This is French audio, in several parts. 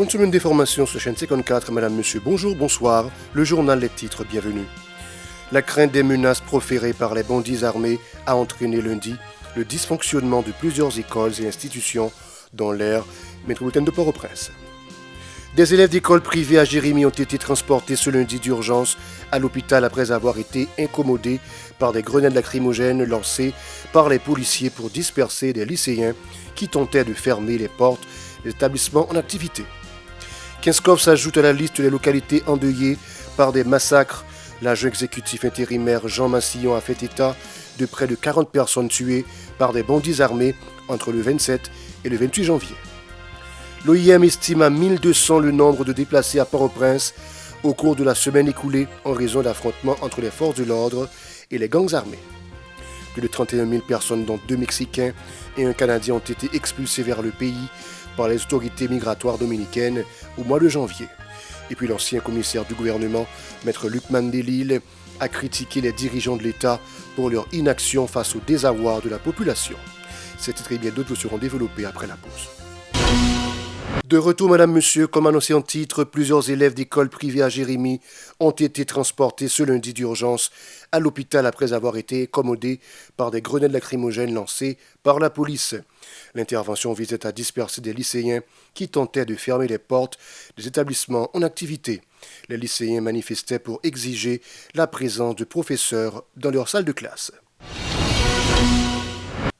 Bonne semaine d'information sur la chaîne 54, madame, monsieur, bonjour, bonsoir, le journal, les titres, bienvenue. La crainte des menaces proférées par les bandits armés a entraîné lundi le dysfonctionnement de plusieurs écoles et institutions dans l'aire métropolitaine de Port-au-Prince. Des élèves d'écoles privées à Jérémie ont été transportés ce lundi d'urgence à l'hôpital après avoir été incommodés par des grenades lacrymogènes lancées par les policiers pour disperser des lycéens qui tentaient de fermer les portes des établissements en activité. Kinskov s'ajoute à la liste des localités endeuillées par des massacres. L'agent exécutif intérimaire Jean Massillon a fait état de près de 40 personnes tuées par des bandits armés entre le 27 et le 28 janvier. L'OIM estime à 1200 le nombre de déplacés à Port-au-Prince au cours de la semaine écoulée en raison d'affrontements entre les forces de l'ordre et les gangs armés. Plus de 31 000 personnes, dont 2 Mexicains et un Canadien, ont été expulsées vers le pays par les autorités migratoires dominicaines au mois de janvier. Et puis l'ancien commissaire du gouvernement, maître Luc Mandelil, a critiqué les dirigeants de l'État pour leur inaction face au désarroi de la population. Ces titres et bien d'autres seront développés après la pause. De retour, madame, monsieur, comme annoncé en titre, plusieurs élèves d'écoles privées à Jérémie ont été transportés ce lundi d'urgence à l'hôpital après avoir été incommodés par des grenades lacrymogènes lancées par la police. L'intervention visait à disperser des lycéens qui tentaient de fermer les portes des établissements en activité. Les lycéens manifestaient pour exiger la présence de professeurs dans leur salle de classe.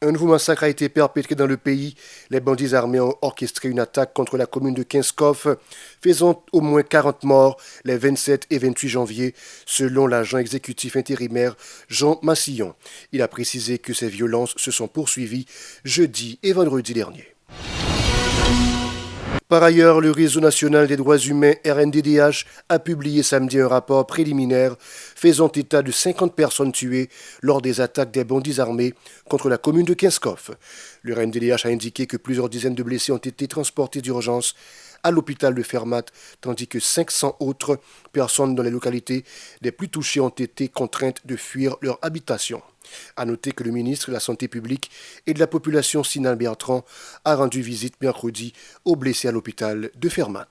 Un nouveau massacre a été perpétré dans le pays. Les bandits armés ont orchestré une attaque contre la commune de Kinskov, faisant au moins 40 morts les 27 et 28 janvier, selon l'agent exécutif intérimaire Jean Massillon. Il a précisé que ces violences se sont poursuivies jeudi et vendredi dernier. Par ailleurs, le Réseau national des droits humains RNDDH a publié samedi un rapport préliminaire faisant état de 50 personnes tuées lors des attaques des bandits armés contre la commune de Kinskov. Le RNDDH a indiqué que plusieurs dizaines de blessés ont été transportés d'urgence à l'hôpital de Fermat, tandis que 500 autres personnes dans les localités les plus touchées ont été contraintes de fuir leur habitation. A noter que le ministre de la Santé publique et de la population, Sinal Bertrand, a rendu visite mercredi aux blessés à l'hôpital de Fermat.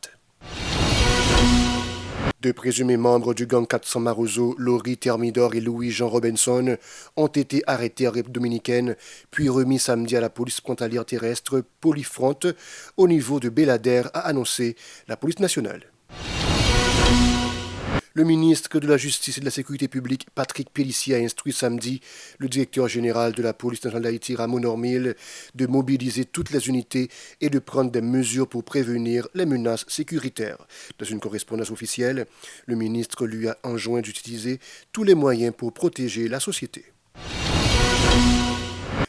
Deux présumés membres du gang 400 Marozo, Laurie Thermidor et Louis-Jean Robinson, ont été arrêtés en République dominicaine, puis remis samedi à la police frontalière terrestre Polyfront au niveau de Belader, a annoncé la police nationale. Le ministre de la Justice et de la Sécurité publique, Patrick Pellissier, a instruit samedi le directeur général de la police nationale d'Haïti, Ramon Ormil, de mobiliser toutes les unités et de prendre des mesures pour prévenir les menaces sécuritaires. Dans une correspondance officielle, le ministre lui a enjoint d'utiliser tous les moyens pour protéger la société.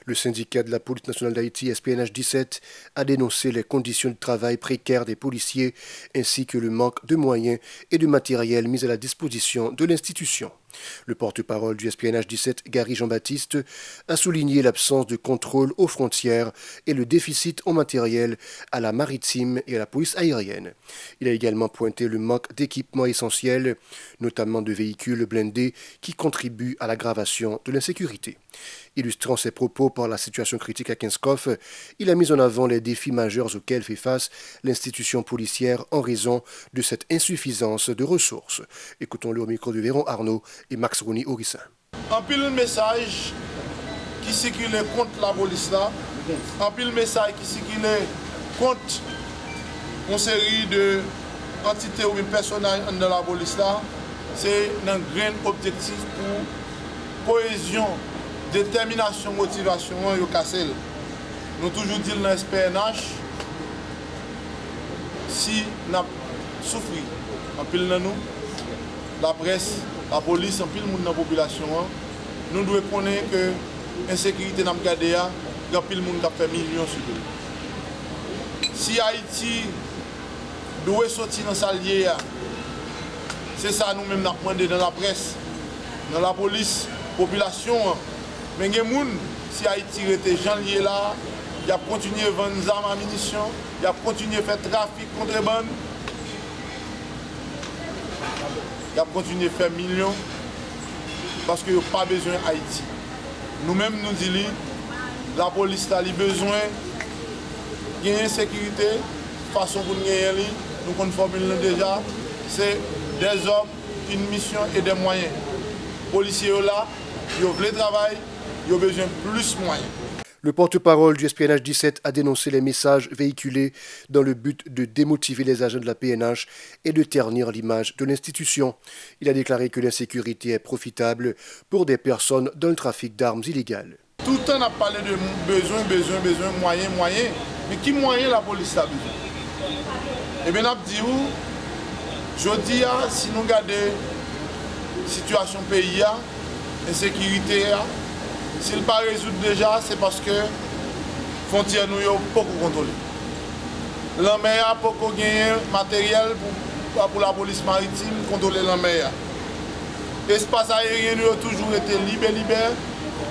Le syndicat de la police nationale d'Haïti, SPNH 17, a dénoncé les conditions de travail précaires des policiers ainsi que le manque de moyens et de matériel mis à la disposition de l'institution. Le porte-parole du SPNH 17, Gary Jean-Baptiste, a souligné l'absence de contrôle aux frontières et le déficit en matériel à la maritime et à la police aérienne. Il a également pointé le manque d'équipements essentiels, notamment de véhicules blindés, qui contribuent à l'aggravation de l'insécurité. Illustrant ses propos par la situation critique à Kinskov, il a mis en avant les défis majeurs auxquels fait face l'institution policière en raison de cette insuffisance de ressources. Écoutons-le au micro de Véron Arnaud et Max Rouni Orissin. En pile message qui circulait contre la police là, en pile message qui circulait contre une série de entités ou personnages dans la police là, c'est un grand objectif pour cohésion, détermination, motivation, yo cassel. Nous toujours dit dans SPNH, si nous souffrons en pile dans nous, la presse, la police, en pile monde dans la population, nous devons connaître que l'insécurité dans le cadre, il y a pile monde qui a fait millions sur nous. Si Haïti doit sortir dans sa liée, c'est ça nous-mêmes nous demandé dans la presse, dans la police, population. Mais il y a des gens, si Haïti était gens liés là, il a continué à vendre des armes à munitions, il a continué à faire trafic contrebande. Il a continué à faire millions parce qu'il n'y a pas besoin d'Haïti. Nous-mêmes nous disons, la police a besoin de sécurité, façon pour nous gagner, nous conformons déjà, c'est des hommes, une mission et des moyens. Les policiers là, ils ont le travail, ils ont besoin de plus de moyens. Le porte-parole du SPNH 17 a dénoncé les messages véhiculés dans le but de démotiver les agents de la PNH et de ternir l'image de l'institution. Il a déclaré que l'insécurité est profitable pour des personnes dans le trafic d'armes illégales. Tout le temps, on a parlé de besoin, moyens. Mais qui moyen la police a besoin? Eh bien, on a dit où, je dis, si nous regardons la situation pays, l'insécurité, s'il ne pas résoudre déjà, c'est parce que les frontières nous sont pas contrôlées. La mer a pas gagné matériel pour la police maritime contrôler la mer. L'espace aérien nous a toujours été libre.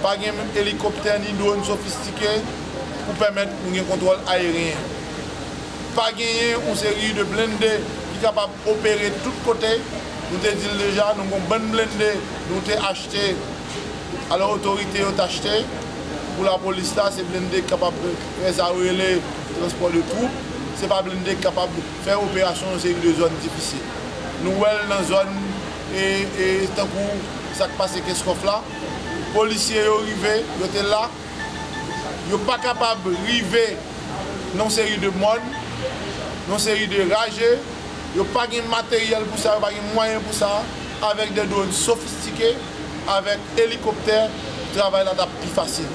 Pas d'hélicoptère ni drone sophistiqué pour permettre un contrôle aérien. Pas gagner une série de blindés qui sont capables d'opérer de tous côtés. Nous te dit déjà, nous avons un bon blindé, nous avons acheté, alors l'autorité a acheté. Pour la police, c'est blindé capable de faire le transport de troupes. Ce n'est pas blindé capable de faire opération dans une série de zones difficiles. Nous sommes dans la zone et tant que ça passe qu'est-ce qu'on fait là. Les policiers sont arrivés, ils étaient là. Ils ne sont pas capables d'arriver dans une série de monde, dans une série de ragés. Ils n'ont pas de matériel pour ça, pas de moyens pour ça. Avec des drones sophistiqués, avec hélicoptères, le travail là est plus facile.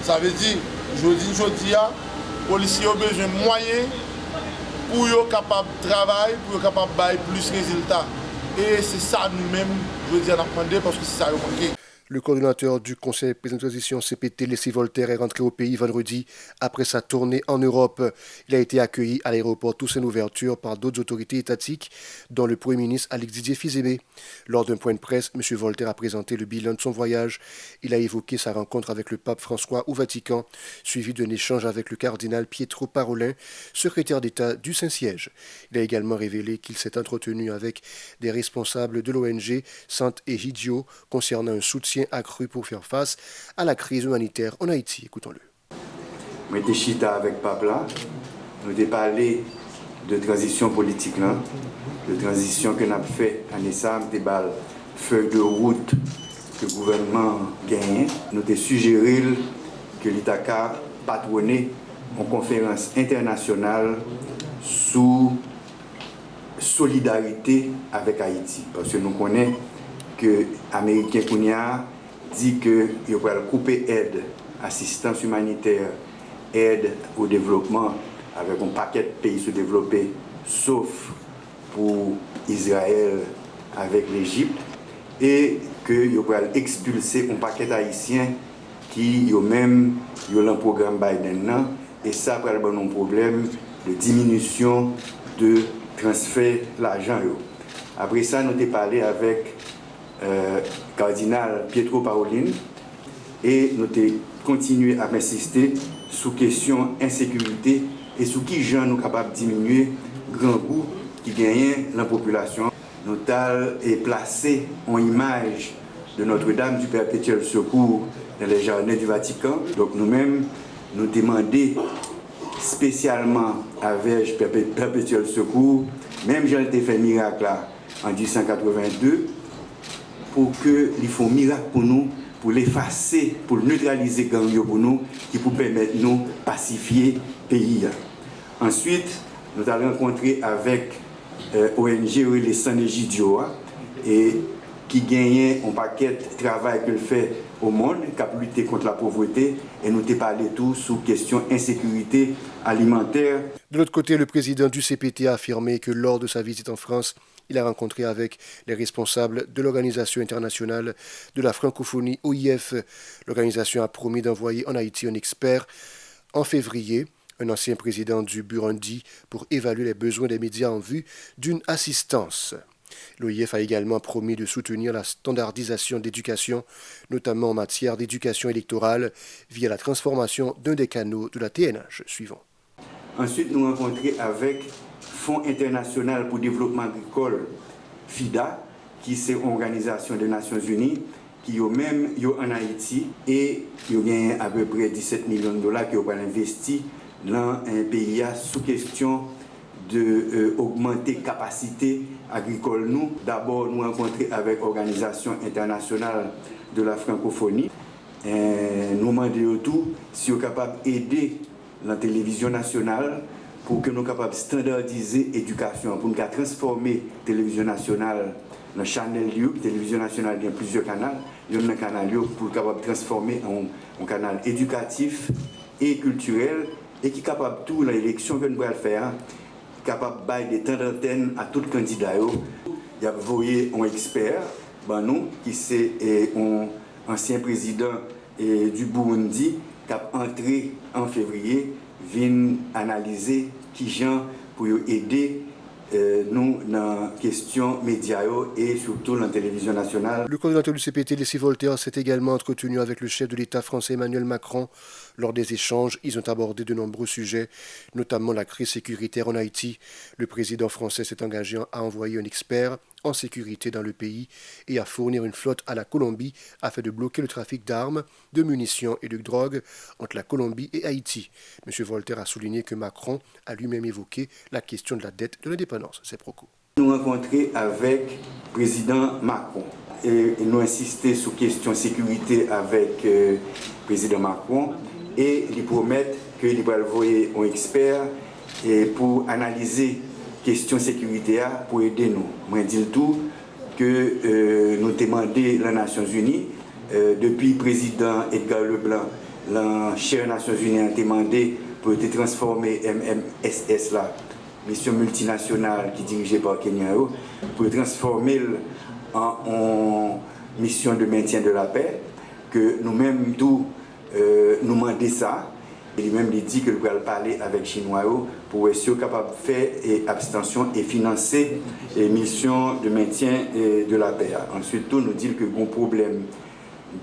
Ça veut dire, je dis, les policiers ont besoin de moyens pour être capables de travailler, pour être capables de faire plus de résultats. Et c'est ça nous-mêmes, je dis, on a demandé parce que c'est ça qui manqué. Le coordinateur du Conseil président de transition CPT, Laissy Voltaire, est rentré au pays vendredi après sa tournée en Europe. Il a été accueilli à l'aéroport Toussaint Louverture par d'autres autorités étatiques, dont le Premier ministre Alex Didier Fils-Aimé. Lors d'un point de presse, M. Voltaire a présenté le bilan de son voyage. Il a évoqué sa rencontre avec le pape François au Vatican, suivi d'un échange avec le cardinal Pietro Parolin, secrétaire d'État du Saint-Siège. Il a également révélé qu'il s'est entretenu avec des responsables de l'ONG Sante Egidio concernant un soutien accru pour faire face à la crise humanitaire en Haïti. Écoutons-le. Moi, j'étais chita avec Papa, nous avons parlé de transition politique, là, de transition que nous avons fait en ESAM, des balles, feuille de route que le gouvernement gagne. Nous avons suggéré que l'Itaka patronne en conférence internationale sous solidarité avec Haïti. Parce que nous connaissons que les Américains dit qu'ils vont couper aide, assistance humanitaire, aide au développement avec un paquet de pays sous-développés, sauf pour Israël avec l'Égypte, et qu'ils vont expulser un paquet d'Haïtiens qui ont même le programme Biden, et ça va avoir un problème de diminution de transfert de l'argent. Après ça, nous avons parlé avec cardinal Pietro Parolin et nous avons continué à insister sur la question insécurité et sur qui gens nous capables de diminuer grand goût qui gagne la population. Nous avons placé en image de Notre-Dame du Perpétuel Secours dans les jardins du Vatican. Donc nous-mêmes, nous demandons spécialement avec Perpétuel Secours, même Jean a fait miracle là, en 1882, pour qu'ils font miracle pour nous, pour l'effacer, pour neutraliser gang pour nous, qui pour permettre nous de pacifier le pays. Ensuite, nous allons rencontrer avec ONG les Sante Egidio et qui gagne un paquet de travail qu'elle fait au monde, qui a lutté contre la pauvreté, et nous avons parlé tout sur la question insécurité alimentaire. De l'autre côté, le président du CPT a affirmé que lors de sa visite en France, il a rencontré avec les responsables de l'Organisation internationale de la francophonie, OIF. L'organisation a promis d'envoyer en Haïti un expert en février, un ancien président du Burundi, pour évaluer les besoins des médias en vue d'une assistance. L'OIF a également promis de soutenir la standardisation d'éducation, notamment en matière d'éducation électorale, via la transformation d'un des canaux de la TNH. Suivant. Ensuite, nous rencontrons avec Fonds international pour le développement agricole, FIDA, qui est une organisation des Nations Unies, qui est même en Haïti, et qui a à peu près 17 millions de dollars qui ont investi dans un pays sous question d'augmenter capacité agricole nous. D'abord, nous rencontrer avec l'Organisation internationale de la francophonie. Nous demandons tout si nous sommes capables d'aider la télévision nationale pour que nous soyons capables de standardiser l'éducation, pour nous transformer la télévision nationale dans le channel lieu. La télévision nationale il y a plusieurs canaux. Il y a un canal pour capable de transformer en canal éducatif et culturel et qui est capable de tout l'élection que nous allons faire, capable de bailler des temps d'antenne à tout candidat. Il y a envoyé un expert, nous, qui est un ancien président du Burundi, qui a entré en février, vient analyser qui gens pour aider nous dans la question médias et surtout dans la télévision nationale. Le coordinateur du CPT, Leslie Voltaire, s'est également entretenu avec le chef de l'État français Emmanuel Macron. Lors des échanges, ils ont abordé de nombreux sujets, notamment la crise sécuritaire en Haïti. Le président français s'est engagé à envoyer un expert en sécurité dans le pays et à fournir une flotte à la Colombie afin de bloquer le trafic d'armes, de munitions et de drogue entre la Colombie et Haïti. M. Voltaire a souligné que Macron a lui-même évoqué la question de la dette de l'indépendance. C'est Proco. Nous rencontrons avec le président Macron et nous insistons sur la question de sécurité avec le président Macron et lui promettre qu'il va envoyer un expert pour analyser question sécurité pour aider nous. Moi, je dis tout que nous demandons les Nations Unies, depuis le président Edgar Leblanc, la chère Nations Unies a demandé pour transformer MMSS, la mission multinationale qui est dirigée par Kenya, pour transformer en mission de maintien de la paix, que nous-mêmes nous demandons ça. Et lui-même dit que nous allons parler avec les Chinois pour être capable de faire abstention et financer les missions de maintien de la paix. Ensuite, nous dit que bon problème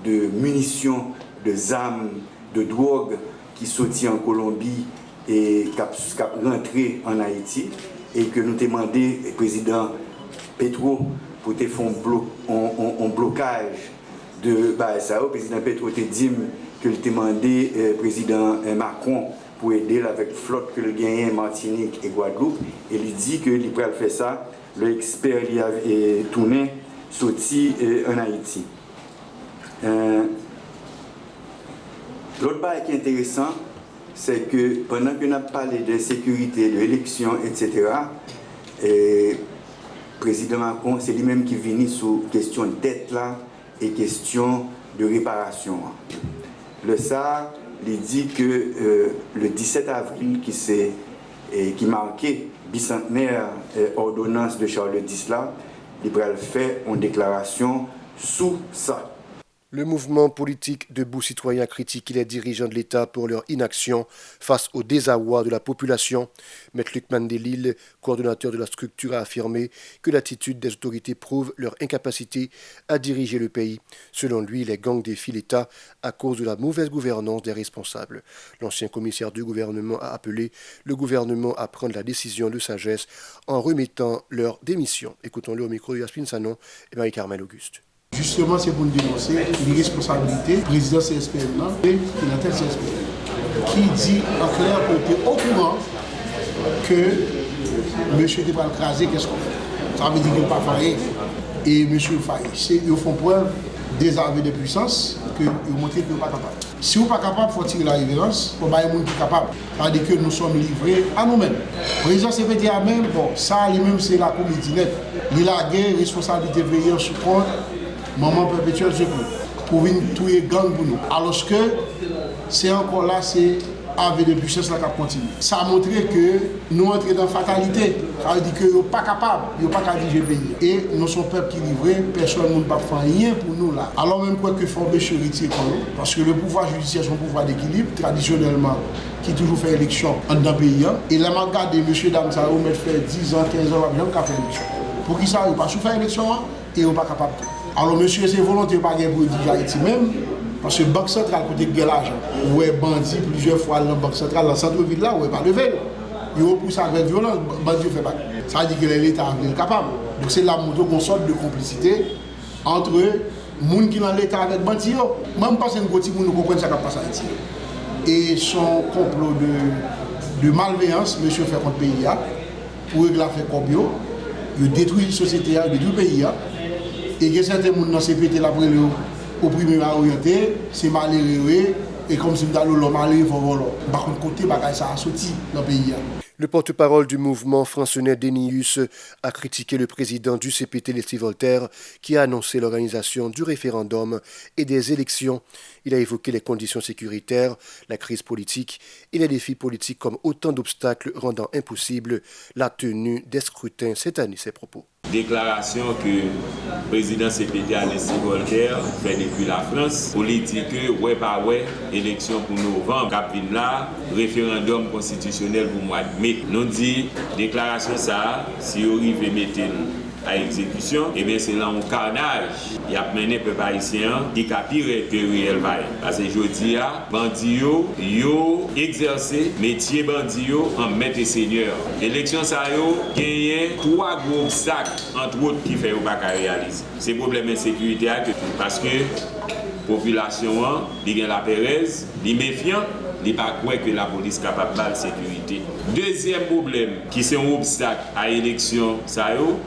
de munitions, de armes, de drogue qui sortent en Colombie et qui rentré en Haïti et que nous demandons au président Petro pour faire un blocage de ça. Le président Petro te dit que le demandé président Macron pour aider avec la flotte que le gagne Martinique et Guadeloupe et il dit que il pourrait faire ça. L'expert il a tourné sorti en Haïti. L'autre chose qui est intéressant, c'est que pendant que nous avons parlé de sécurité, de l'élection, etc., le président Macron, c'est lui-même qui vient sur la question de dette là, et question de réparation. Le SAR, il dit que le 17 avril, qui marquait bicentenaire ordonnance de Charles X, là, il va faire une déclaration sous ça. Le mouvement politique Debout Citoyens critique les dirigeants de l'État pour leur inaction face au désarroi de la population. Maître Luc Mandelil, coordonnateur de la structure, a affirmé que l'attitude des autorités prouve leur incapacité à diriger le pays. Selon lui, les gangs défient l'État à cause de la mauvaise gouvernance des responsables. L'ancien commissaire du gouvernement a appelé le gouvernement à prendre la décision de sagesse en remettant leur démission. Écoutons-le au micro de Yasmine Sanon et Marie-Carmel Auguste. Justement, c'est pour nous dénoncer l'irresponsabilité du président CSPN et qui n'a tête CSPN, qui dit en clair qu'on était au courant que M. était pas écrasé, qu'est-ce qu'on fait? Ça veut dire qu'il n'a pas failli. Et M. faillit. Ils font preuve désarmé de puissance, qu'ils montrent qu'ils ne sont pas capables. Si vous n'êtes pas capable, il faut tirer la révérence, il faut que les gens soient capables. C'est-à-dire que nous sommes livrés à nous-mêmes. Le président CPT a même, bon, ça lui-même c'est la comédie nette. Il a gagné responsabilité veillée sous compte. Maman perpétuelle secours pour venir tuer gang pour nous. Alors que c'est encore là, c'est avec de puissance qui continue. Ça a montré que nous entrons dans la fatalité. Ça veut dire qu'ils ne sont pas capables, ils ne sont pas capables de diriger le pays. Et nous sommes peuple qui livré, personne ne peut faire rien pour nous là. Alors même quoi que faut monsieur retirer pour nous, parce que le pouvoir judiciaire c'est un pouvoir d'équilibre, traditionnellement, qui toujours fait élection dans le pays. Et là, je regarde monsieur Dame ça va fait 10 ans, 15 ans, ils n'ont pas fait élection. Pour qui ça, ils n'ont pas fait élection et ils n'ont pas capable. Alors, monsieur, c'est volontaire pas pour diriger Haïti même, parce que la Banque centrale côté de l'argent. Où est bandit plusieurs fois dans la Banque centrale, dans le centre-ville là, où est pas levé. Il repousse avec violence, bandit fait pas. Ça veut dire que l'État est capable. Donc, c'est là une sorte de complicité entre les gens qui sont dans l'État avec bandit. Même pas c'est un petit monde qui comprend ce qui passe en Haïti. Et son complot de malveillance, monsieur fait contre le pays, pour régler l'affaire comme yo, ils détruisent la société, ils détruisent le pays. Et il y a certains gens dans ces pétés là pour le opprimer à orienter, c'est malheureux, et comme si nous l'homme malheureux, il faut voler. Par contre, côté, ça a sorti dans le pays. Le porte-parole du mouvement François Dénius a critiqué le président du CPT, Leslie Voltaire, qui a annoncé l'organisation du référendum et des élections. Il a évoqué les conditions sécuritaires, la crise politique et les défis politiques comme autant d'obstacles rendant impossible la tenue des scrutins cette année. Ses propos. Déclaration que le président CPT Leslie Voltaire fait depuis la France pour lui dire que élection pour novembre, capine là, référendum constitutionnel pour mois de mai. Nous dit déclaration ça, si on arrive mettre à exécution, et bien c'est là un carnage. Il y a mené peuple haïtien qui a pire que réel vaille. Parce que je dis à bandits yo exercer métier bandits en maître et seigneur. Élection ça yo gagné 3 gros obstacles entre autres qui fait pas réaliser. C'est problème d'insécurité parce que population il y a la pérèse, il méfiant, il pas croire que la police capable de la sécurité. Deuxième problème qui c'est un obstacle à l'élection ça yo,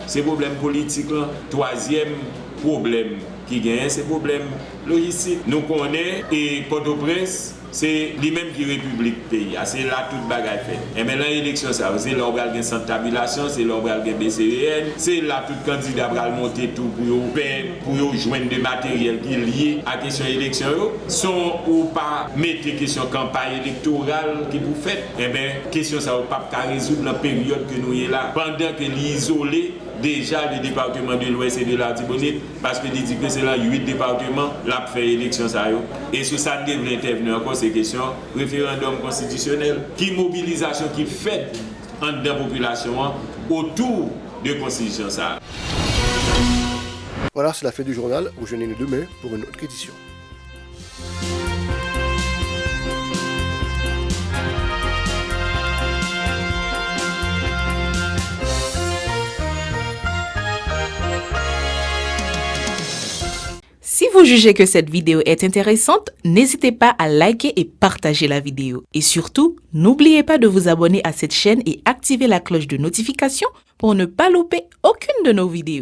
c'est problème politique là. Troisième problème qui gagne, c'est problème logistique. Nous connaissons et Port-au-Prince, c'est lui-même qui république pays. C'est là toute bagaille fait. Et maintenant l'élection ça, c'est là où il y a centre tabulation, c'est là où il y a BCEN, c'est là tout candidat va monter tout pour joindre des matériels qui liés à question élection sont ou pas mettre question campagne électorale qui vous faites. Et bien question ça ou pas résoudre la période que nous y est là pendant que l'isolé déjà le département de l'Ouest et de l'Artibonite, parce que dit que c'est là 8 départements, là fait élection ça yo. Et sur ça devrait intervenir encore ces questions référendum constitutionnel, qui mobilisation qui fait en la population autour de constitution ça. Voilà, c'est la fin du journal. Rejoignez-nous demain pour une autre édition. Si vous jugez que cette vidéo est intéressante, n'hésitez pas à liker et partager la vidéo. Et surtout, n'oubliez pas de vous abonner à cette chaîne et activer la cloche de notification pour ne pas louper aucune de nos vidéos.